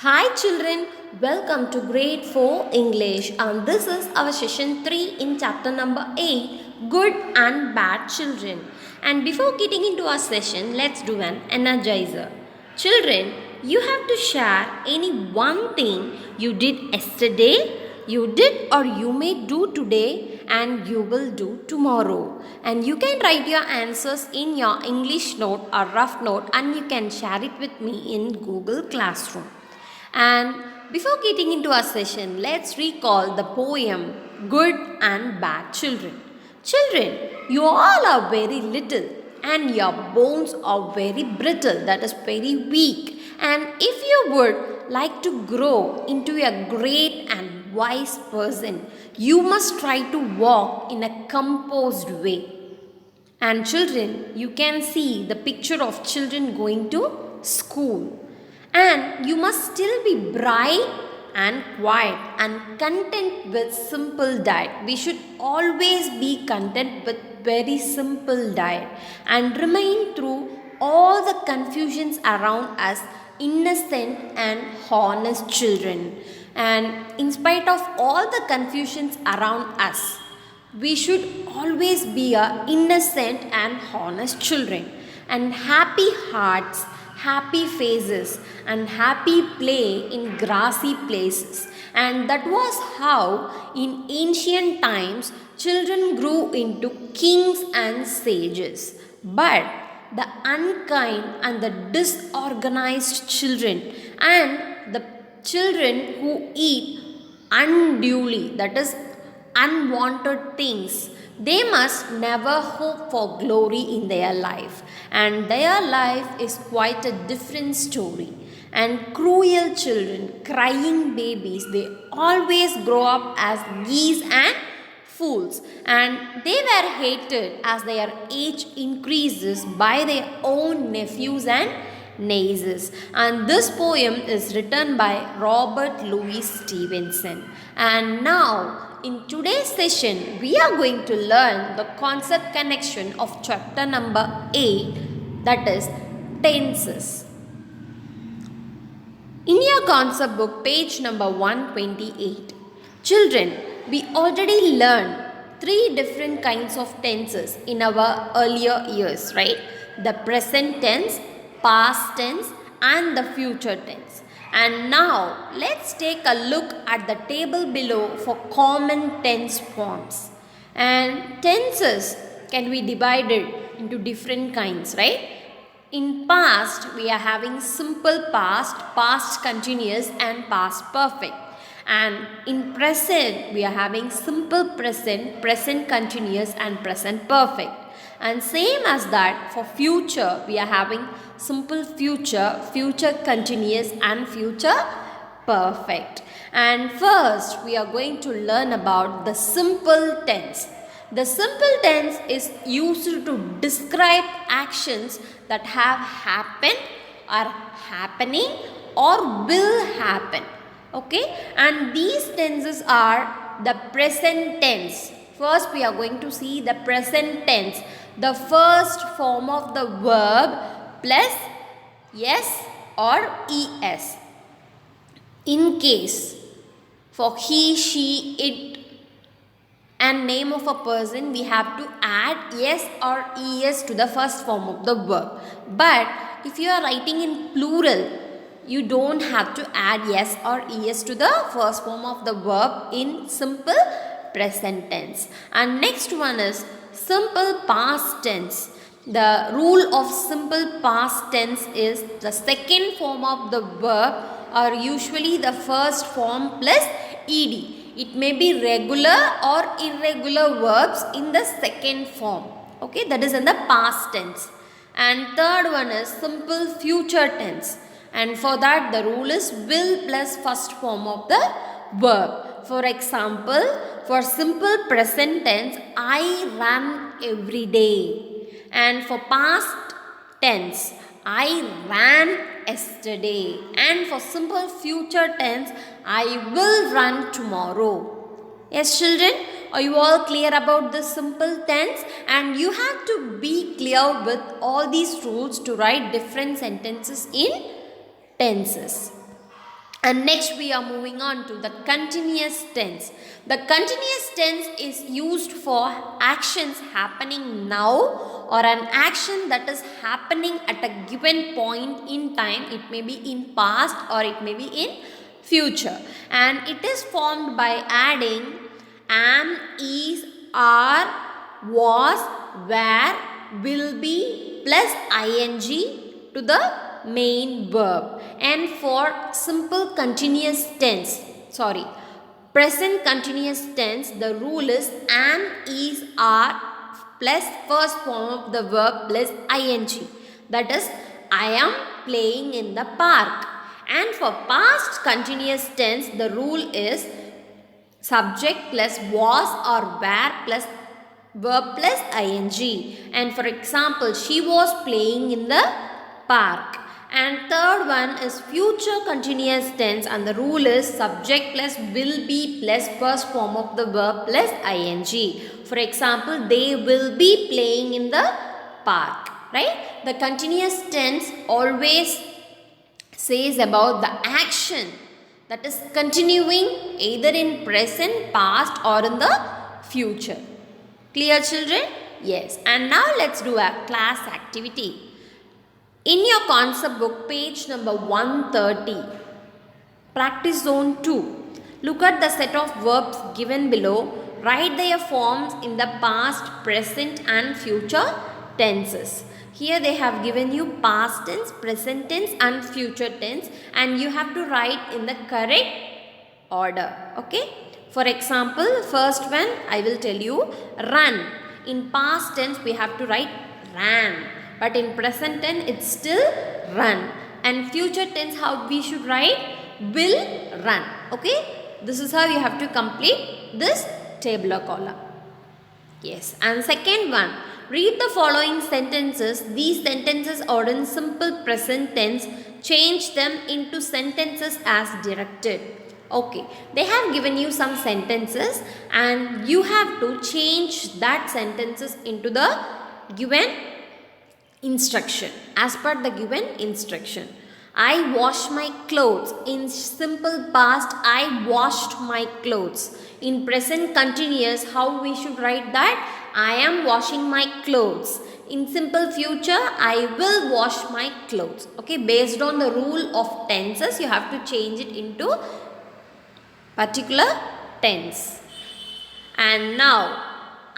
Hi children, welcome to grade 4 English and this is our session 3 in chapter number 8, Good and Bad Children. And before getting into our session, let's do an energizer. Children, you have to share any one thing you did yesterday, you did or you may do today and you will do tomorrow. And you can write your answers in your English note or rough note and you can share it with me in Google Classroom. And before getting into our session, let's recall the poem Good and Bad Children. Children, you all are very little and your bones are very brittle, that is very weak. And if you would like to grow into a great and wise person, you must try to walk in a composed way. And children, you can see the picture of children going to school. And you must still be bright and quiet and content with simple diet. We should always be content with very simple diet and remain through all the confusions around us innocent and honest children. And in spite of all the confusions around us, we should always be a innocent and honest children. And happy hearts, happy faces and happy play in grassy places. And that was how in ancient times children grew into kings and sages. But the unkind and the disorganized children and the children who eat unduly, that is unwanted things, they must never hope for glory in their life. And their life is quite a different story. And cruel children, crying babies, they always grow up as geese and fools. And they were hated as their age increases by their own nephews and nieces. And this poem is written by Robert Louis Stevenson. And now, in today's session, we are going to learn the concept connection of chapter number 8, that is tenses. In your concept book, page number 128. Children, we already learned 3 different kinds of tenses in our earlier years, right? The present tense, past tense and the future tense. And now let's take a look at the table below for common tense forms. And tenses can be divided into different kinds, right? In past, we are having simple past, past continuous and past perfect. And in present, we are having simple present, present continuous and present perfect. And same as that, for future, we are having simple future, future continuous and future perfect. And first, we are going to learn about the simple tense. The simple tense is used to describe actions that have happened, are happening or will happen. Okay, and these tenses are the present tense. First, we are going to see the present tense, the first form of the verb plus yes or es. In case, for he, she, it and name of a person, we have to add yes or es to the first form of the verb. But if you are writing in plural, you don't have to add yes or es to the first form of the verb in simple present tense. And next one is simple past tense. The rule of simple past tense is the second form of the verb are usually the first form plus ed. It may be regular or irregular verbs in the second form. Okay, that is in the past tense. And third one is simple future tense. And for that the rule is will plus first form of the verb. For example, for simple present tense, I run every day. And for past tense, I ran yesterday. And for simple future tense, I will run tomorrow. Yes, children, are you all clear about this simple tense? And you have to be clear with all these rules to write different sentences in tenses. And next we are moving on to the continuous tense. The continuous tense is used for actions happening now or an action that is happening at a given point in time. It may be in past or it may be in future. And it is formed by adding am, is, are, was, were, will be plus ing to the main verb. And for simple continuous tense, present continuous tense, the rule is am, is, are plus first form of the verb plus ing. That is, I am playing in the park. And for past continuous tense, the rule is subject plus was or were plus verb plus ing. And for example, she was playing in the park. And third one is future continuous tense, and the rule is subject plus will be plus first form of the verb plus ing. For example, they will be playing in the park, right? The continuous tense always says about the action that is continuing either in present, past or in the future. Clear, children? Yes. And now let's do a class activity. In your concept book, page number 130, practice zone 2. Look at the set of verbs given below. Write their forms in the past, present and future tenses. Here they have given you past tense, present tense and future tense, and you have to write in the correct order. Okay? For example, first one I will tell you, run. In past tense we have to write ran. But in present tense it's still run. And future tense how we should write? Will run. Okay? This is how you have to complete this tabular column. Yes. And second one, read the following sentences. These sentences are in simple present tense. Change them into sentences as directed. Okay. They have given you some sentences and you have to change that sentences into the given instruction, as per the given instruction. I wash my clothes. In simple past, I washed my clothes. In present continuous, how we should write that? I am washing my clothes. In simple future, I will wash my clothes. Okay, based on the rule of tenses, you have to change it into particular tense. And now,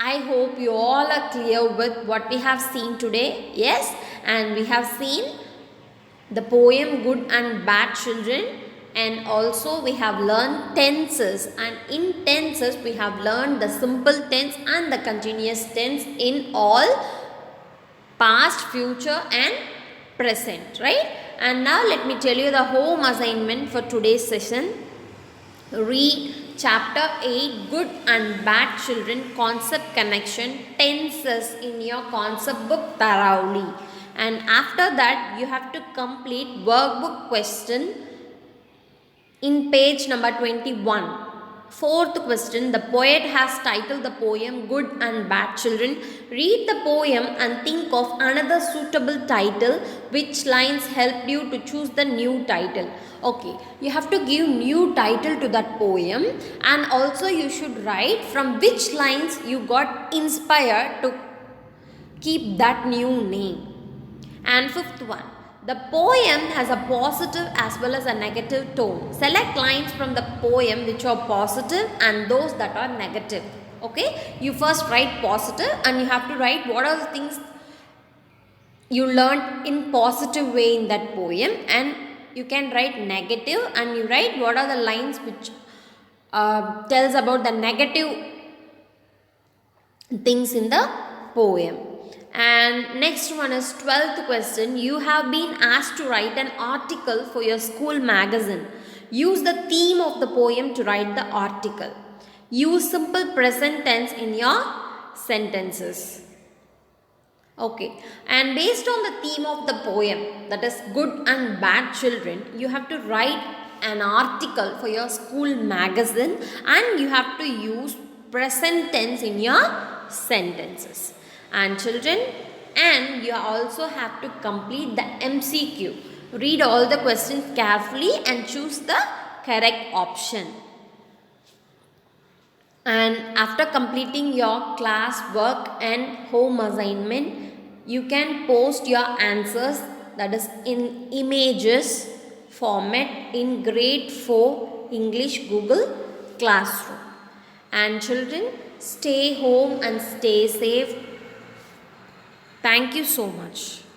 I hope you all are clear with what we have seen today. Yes, and we have seen the poem Good and Bad Children, and also we have learned tenses, and in tenses we have learned the simple tense and the continuous tense in all past, future and present, right? And now let me tell you the home assignment for today's session. Read chapter 8 Good and Bad Children concept connection tenses in your concept book thoroughly. And after that you have to complete workbook question in page number 21. Fourth question, the poet has titled the poem Good and Bad Children. Read the poem and think of another suitable title. Which lines helped you to choose the new title? Okay, you have to give new title to that poem, and also you should write from which lines you got inspired to keep that new name. And fifth one, the poem has a positive as well as a negative tone. Select lines from the poem which are positive and those that are negative. Okay, you first write positive and you have to write what are the things you learned in positive way in that poem, and you can write negative and you write what are the lines which tells about the negative things in the poem. And next one is 12th question. You have been asked to write an article for your school magazine. Use the theme of the poem to write the article. Use simple present tense in your sentences. Okay, and based on the theme of the poem, that is Good and Bad Children, you have to write an article for your school magazine and you have to use present tense in your sentences. And children, and you also have to complete the MCQ. Read all the questions carefully and choose the correct option. And after completing your class work and home assignment, you can post your answers, that is in images format, in grade 4 English Google Classroom. And children, stay home and stay safe. Thank you so much.